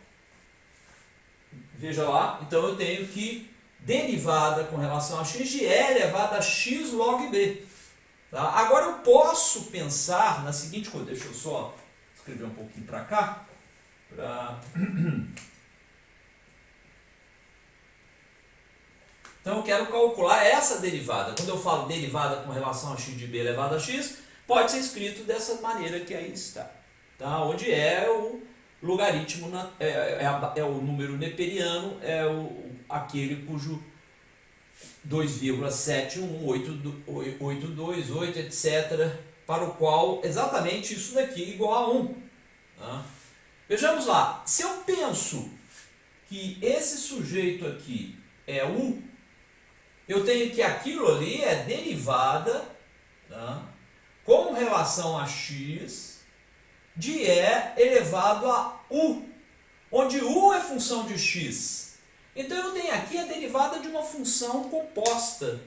veja lá. Então, eu tenho que derivada com relação a x de e elevado a x log b. Tá? Agora, eu posso pensar na seguinte coisa. Deixa eu só escrever um pouquinho para cá. Então, eu quero calcular essa derivada. Quando eu falo derivada com relação a x de b elevado a x, pode ser escrito dessa maneira que aí está. Tá? Onde é o logaritmo, é o número neperiano, aquele cujo 2,71828, etc., para o qual exatamente isso daqui é igual a 1. Tá? Vejamos lá, se eu penso que esse sujeito aqui é 1, eu tenho que aquilo ali é derivada, tá, com relação a x de e elevado a u, onde u é função de x. Então eu tenho aqui a derivada de uma função composta.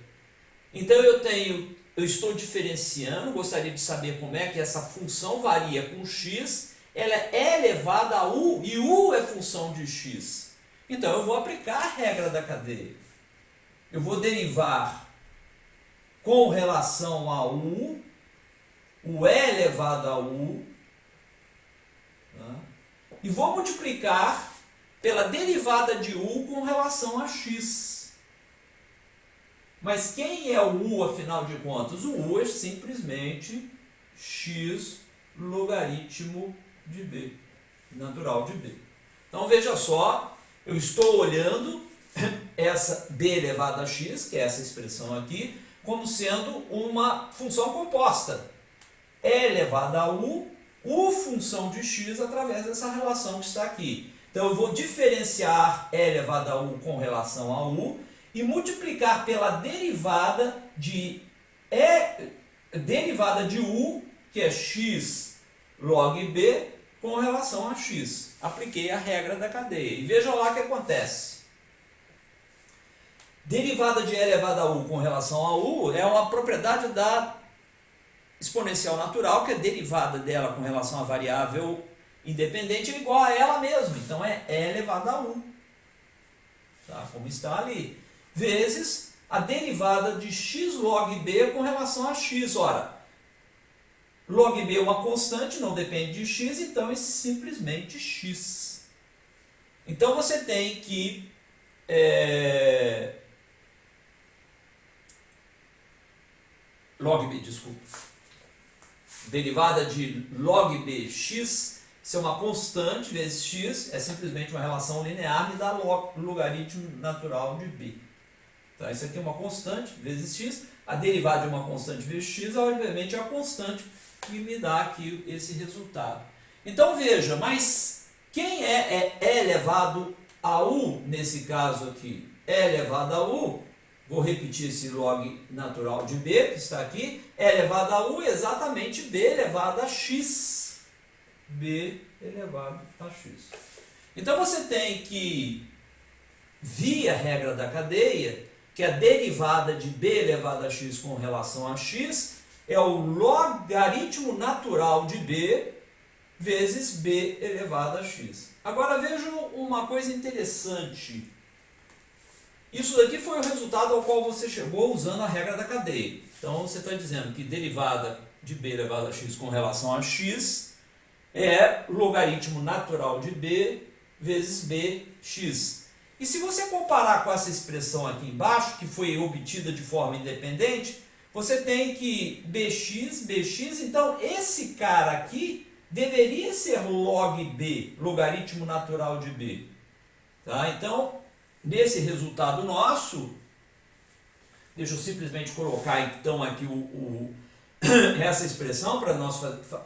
Então eu estou diferenciando, gostaria de saber como é que essa função varia com x, ela é elevada a u e u é função de x. Então eu vou aplicar a regra da cadeia. Eu vou derivar com relação a u, o e elevado a u, tá? E vou multiplicar pela derivada de u com relação a x. Mas quem é o u, afinal de contas? O u é simplesmente x logaritmo de b, natural de b. Então veja só, eu estou olhando essa b elevado a x, que é essa expressão aqui, como sendo uma função composta. E elevado a u função de x através dessa relação que está aqui. Então eu vou diferenciar e elevado a u com relação a u e multiplicar pela derivada de u, que é x log b, com relação a x. Apliquei a regra da cadeia. E veja lá o que acontece. Derivada de e elevado a u com relação a u é uma propriedade da exponencial natural, que é derivada dela com relação à variável independente é igual a ela mesma. Então é e elevado a u. Tá? Como está ali. Vezes a derivada de x log b com relação a x. Ora, log b é uma constante, não depende de x, então é simplesmente x. Então você tem que log b, desculpa. Derivada de log b x, isso é uma constante vezes x, é simplesmente uma relação linear, me dá logaritmo natural de b. Então, isso aqui é uma constante vezes x, a derivada de uma constante vezes x, obviamente, é a constante que me dá aqui esse resultado. Então, veja, mas quem é e elevado a u nesse caso aqui? E elevado a u, vou repetir esse log natural de b, que está aqui, e elevado a u é exatamente b elevado a x. B elevado a x. Então você tem que, via regra da cadeia, que a derivada de b elevado a x com relação a x é o logaritmo natural de b vezes b elevado a x. Agora vejam uma coisa interessante. Isso daqui foi o resultado ao qual você chegou usando a regra da cadeia. Então você está dizendo que derivada de b elevado a x com relação a x é logaritmo natural de b vezes bx. E se você comparar com essa expressão aqui embaixo, que foi obtida de forma independente, você tem que bx, então esse cara aqui deveria ser log b, logaritmo natural de b. Tá? Então, nesse resultado nosso, deixa eu simplesmente colocar então aqui essa expressão para nós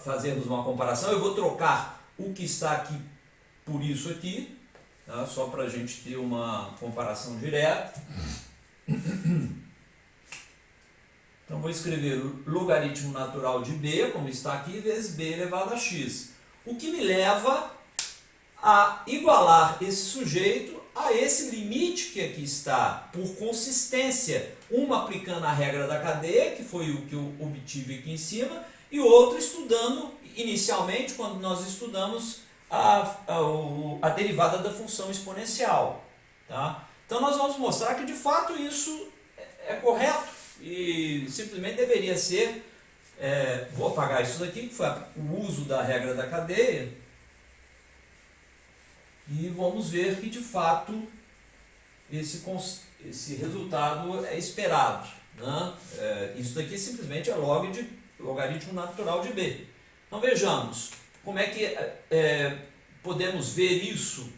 fazermos uma comparação. Eu vou trocar o que está aqui por isso aqui, tá? Só para a gente ter uma comparação direta. Então vou escrever logaritmo natural de b, como está aqui, vezes b elevado a x. O que me leva a igualar esse sujeito a esse limite que aqui está, por consistência. Uma aplicando a regra da cadeia, que foi o que eu obtive aqui em cima, e outro estudando, inicialmente, quando nós estudamos a derivada da função exponencial. Tá? Então nós vamos mostrar que de fato isso é correto e simplesmente deveria ser, vou apagar isso daqui, que foi o uso da regra da cadeia, e vamos ver que de fato esse resultado é esperado. Né? Isso daqui simplesmente é log de logaritmo natural de b. Então vejamos como é que podemos ver isso.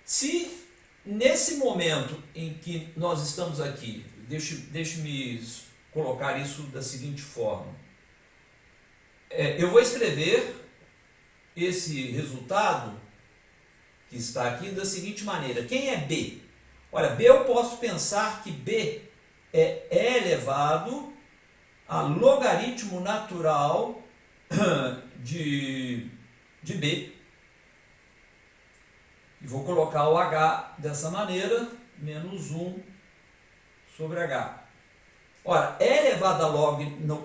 Se nesse momento em que nós estamos aqui, deixe-me colocar isso da seguinte forma. Eu vou escrever esse resultado que está aqui da seguinte maneira. Quem é b? Olha, b eu posso pensar que b é e elevado a logaritmo natural de b. E vou colocar o h dessa maneira, menos 1 sobre h. Ora, e elevado a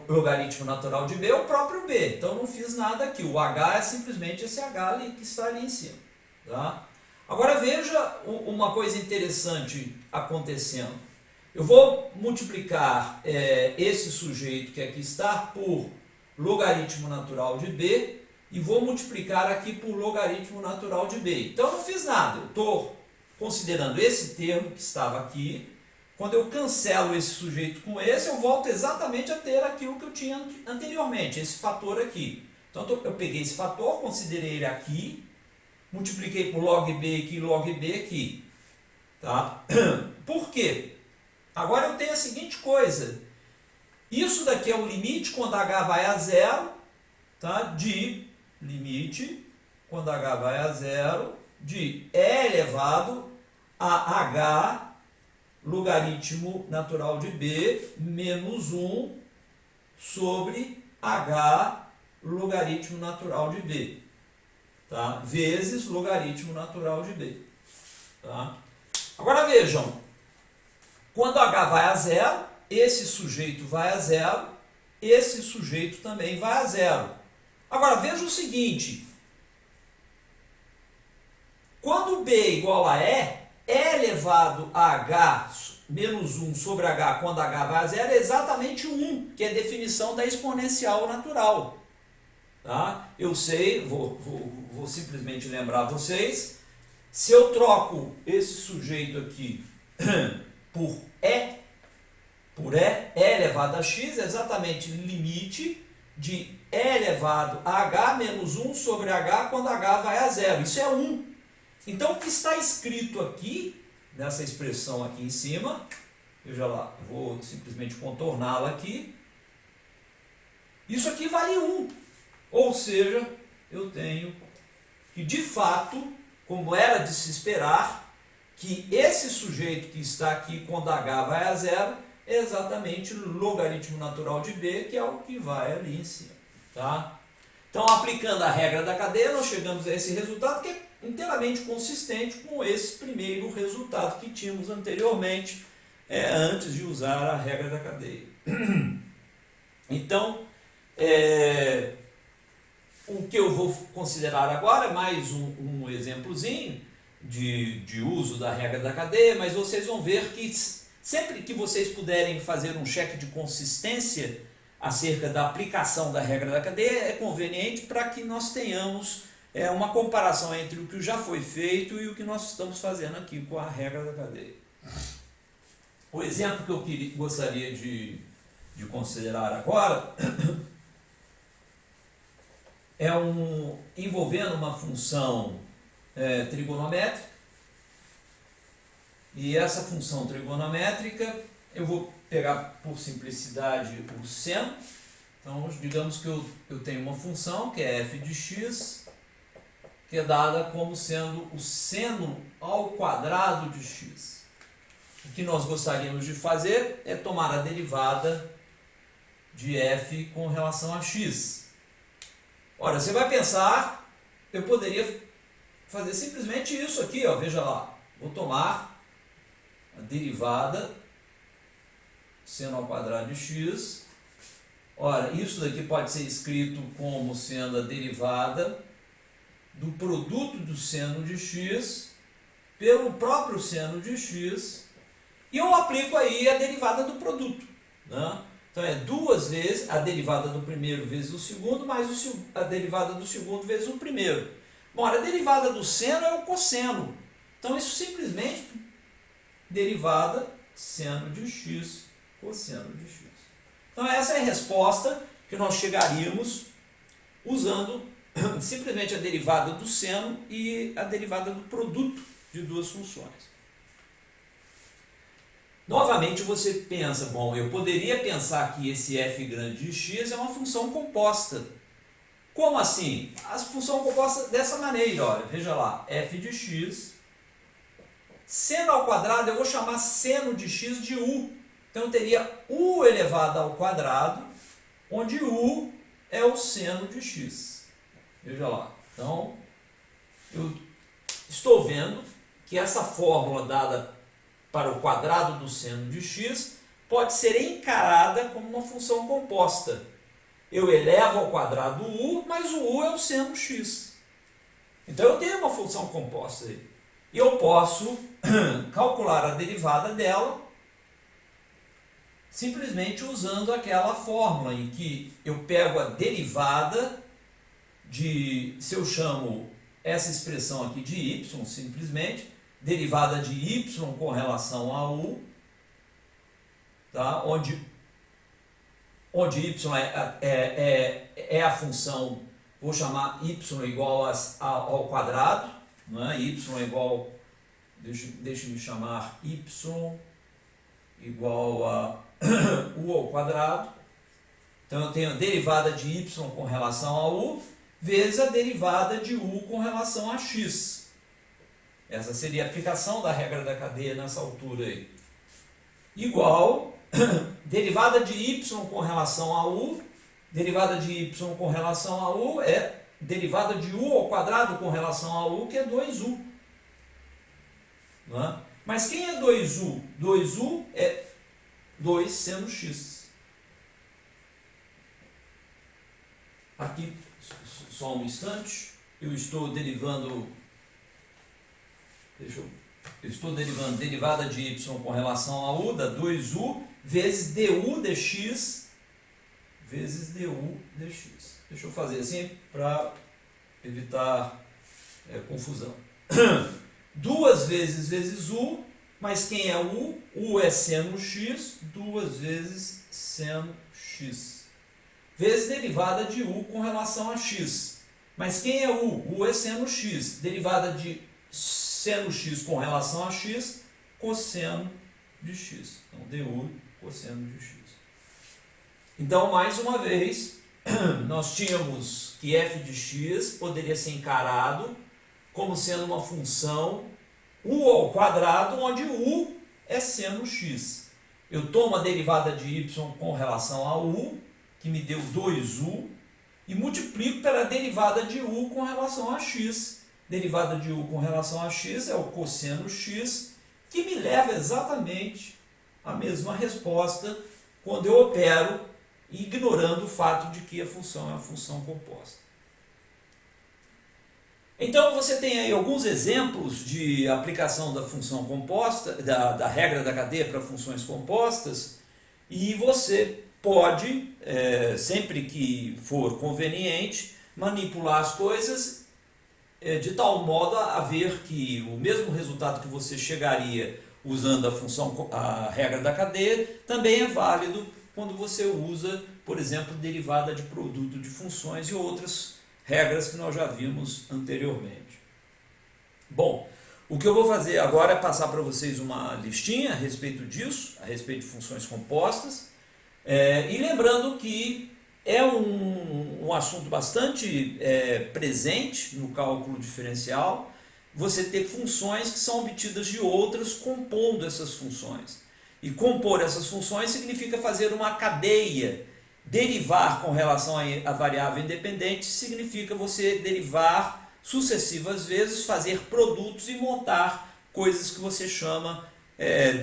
logaritmo natural de b é o próprio b, então não fiz nada aqui. O h é simplesmente esse h ali, que está ali em cima. Tá? Agora veja uma coisa interessante acontecendo. Eu vou multiplicar esse sujeito que aqui está por logaritmo natural de b e vou multiplicar aqui por logaritmo natural de b. Então eu não fiz nada, eu estou considerando esse termo que estava aqui. Quando eu cancelo esse sujeito com esse, eu volto exatamente a ter aquilo que eu tinha anteriormente, esse fator aqui. Então eu peguei esse fator, considerei ele aqui, multipliquei por log b aqui, log b aqui. Tá? Por quê? Agora eu tenho a seguinte coisa. Isso daqui é o limite quando h vai a zero, tá? De limite quando h vai a zero de e elevado a h logaritmo natural de b menos 1 sobre h logaritmo natural de b. Tá? Vezes logaritmo natural de b. Tá? Agora vejam, quando h vai a zero, esse sujeito vai a zero, esse sujeito também vai a zero. Agora veja o seguinte, quando b é igual a e elevado a h menos 1 sobre h quando h vai a zero é exatamente 1, que é a definição da exponencial natural. Tá? Eu sei, vou simplesmente lembrar vocês, se eu troco esse sujeito aqui por e elevado a x é exatamente limite de e elevado a h menos 1 sobre h quando h vai a zero. Isso é 1. Então o que está escrito aqui, nessa expressão aqui em cima, veja lá, vou simplesmente contorná-la aqui, isso aqui vale 1. Ou seja, eu tenho que de fato, como era de se esperar, que esse sujeito que está aqui quando h vai a zero é exatamente o logaritmo natural de b, que é o que vai ali em cima. Tá? Então, aplicando a regra da cadeia, nós chegamos a esse resultado que é inteiramente consistente com esse primeiro resultado que tínhamos anteriormente, antes de usar a regra da cadeia. Então, o que eu vou considerar agora é mais um exemplozinho de uso da regra da cadeia, mas vocês vão ver que sempre que vocês puderem fazer um cheque de consistência acerca da aplicação da regra da cadeia, é conveniente para que nós tenhamos uma comparação entre o que já foi feito e o que nós estamos fazendo aqui com a regra da cadeia. O exemplo que eu gostaria de considerar agora é envolvendo uma função trigonométrica, e essa função trigonométrica eu vou pegar por simplicidade o seno. Então, digamos que eu tenho uma função que é f de x, que é dada como sendo o seno ao quadrado de x. O que nós gostaríamos de fazer é tomar a derivada de f com relação a x. Ora, você vai pensar, eu poderia fazer simplesmente isso aqui, ó, veja lá. Vou tomar a derivada seno ao quadrado de x. Ora, isso daqui pode ser escrito como sendo a derivada do produto do seno de x pelo próprio seno de x, e eu aplico aí a derivada do produto, né? Então é duas vezes a derivada do primeiro vezes o segundo, mais a derivada do segundo vezes o primeiro. Bom, a derivada do seno é o cosseno. Então isso simplesmente derivada seno de x, cosseno de x. Então essa é a resposta que nós chegaríamos usando simplesmente a derivada do seno e a derivada do produto de duas funções. Novamente você pensa, bom, eu poderia pensar que esse f grande de x é uma função composta. Como assim? A função composta dessa maneira, olha, veja lá, f de x, seno ao quadrado, eu vou chamar seno de x de u. Então eu teria u elevado ao quadrado, onde u é o seno de x. Veja lá. Então, eu estou vendo que essa fórmula dada para o quadrado do seno de x pode ser encarada como uma função composta. Eu elevo ao quadrado u, mas o u é o seno x. Então eu tenho uma função composta aí. E eu posso calcular a derivada dela simplesmente usando aquela fórmula em que eu pego a derivada de, se eu chamo essa expressão aqui de y, simplesmente, derivada de y com relação a u, tá? onde y é a função, vou chamar y igual ao quadrado, não é? Y igual, deixa-me chamar y igual a u ao quadrado. Então eu tenho a derivada de y com relação a u, vezes a derivada de u com relação a x. Essa seria a aplicação da regra da cadeia nessa altura aí. Igual, derivada de y com relação a u, derivada de y com relação a u é derivada de u ao quadrado com relação a u, que é 2u. Não é? Mas quem é 2u? 2u é 2 seno x. Aqui, só um instante, eu estou derivando derivada de y com relação a u, dá 2u, vezes du dx, vezes du dx. Deixa eu fazer assim para evitar confusão. 2 vezes u, mas quem é u? U é seno x, 2 vezes seno x. Vezes derivada de u com relação a x. Mas quem é u? U é seno x. Derivada de seno x com relação a x, cosseno de x. Então, du cosseno de x. Então, mais uma vez, nós tínhamos que f de x poderia ser encarado como sendo uma função u ao quadrado, onde u é seno x. Eu tomo a derivada de y com relação a u, que me deu 2u, e multiplico pela derivada de u com relação a x. Derivada de u com relação a x é o cosseno x, que me leva exatamente à mesma resposta quando eu opero, ignorando o fato de que a função é uma função composta. Então você tem aí alguns exemplos de aplicação da função composta, da regra da cadeia para funções compostas, e você pode, sempre que for conveniente, manipular as coisas de tal modo a ver que o mesmo resultado que você chegaria usando a regra da cadeia também é válido quando você usa, por exemplo, derivada de produto de funções e outras regras que nós já vimos anteriormente. Bom, O que eu vou fazer agora é passar para vocês uma listinha a respeito disso, a respeito de funções compostas, e lembrando que é um assunto bastante presente no cálculo diferencial, você ter funções que são obtidas de outras compondo essas funções. E compor essas funções significa fazer uma cadeia. Derivar com relação à variável independente significa você derivar sucessivas vezes, fazer produtos e montar coisas que você chama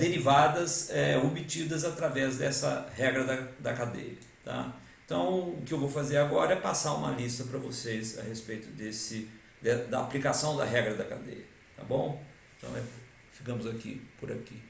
derivadas obtidas através dessa regra da cadeia. Tá? Então, o que eu vou fazer agora é passar uma lista para vocês a respeito da aplicação da regra da cadeia. Tá bom? Então, ficamos aqui por aqui.